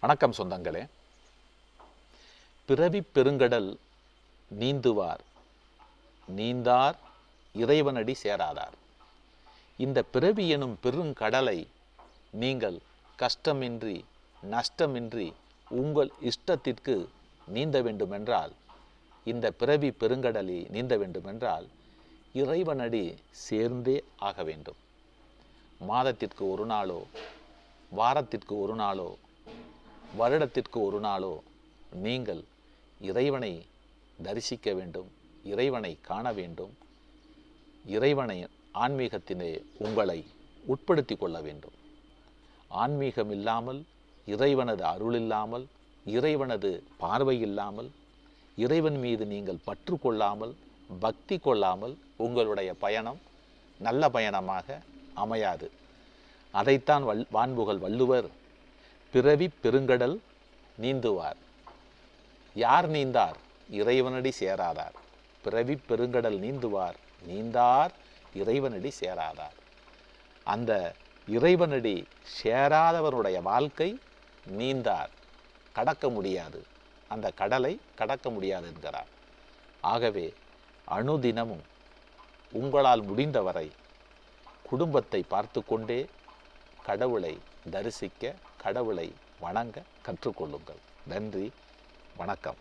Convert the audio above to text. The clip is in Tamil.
வணக்கம் சொந்தங்களே. பிறவி பெருங்கடல் நீந்துவார் நீந்தார் இறைவனடி சேராதார். இந்த பிறவி எனும் பெருங்கடலை நீங்கள் கஷ்டமின்றி நஷ்டமின்றி உங்கள் இஷ்டத்திற்கு நீந்த வேண்டுமென்றால், இந்த பிறவி பெருங்கடலை நீந்த வேண்டுமென்றால் இறைவனடி சேர்ந்தே ஆக வேண்டும். மாதத்திற்கு ஒரு நாளோ, வாரத்திற்கு ஒரு நாளோ, வருடத்திற்கு ஒரு நாளோ நீங்கள் இறைவனை தரிசிக்க வேண்டும், இறைவனை காண வேண்டும், இறைவனை ஆன்மீகத்திலே உங்களை உட்படுத்தி கொள்ள வேண்டும். ஆன்மீகம் இல்லாமல், இறைவனது அருள் இல்லாமல், இறைவனது பார்வை இல்லாமல், இறைவன் மீது நீங்கள் பற்று கொள்ளாமல், பக்தி கொள்ளாமல் உங்களுடைய பயணம் நல்ல பயணமாக அமையாது. அதைத்தான் வான்புகழ் வள்ளுவர் பிறவி பெருங்கடல் நீந்துவார். யார் நீந்தார்? இறைவனடி சேராதார். பிறவி பெருங்கடல் நீந்துவார் நீந்தார் இறைவனடி சேராதார். அந்த இறைவனடி சேராதவருடைய வாழ்க்கை நீந்தார், கடக்க முடியாது, அந்த கடலை கடக்க முடியாது என்கிறார். ஆகவே அனுதினமும் உங்களால் முடிந்தவரை குடும்பத்தை பார்த்து கொண்டே கடவுளை தரிசிக்க, கடவுளை வணங்க கற்றுக்கொள்ளுங்கள். நன்றி, வணக்கம்.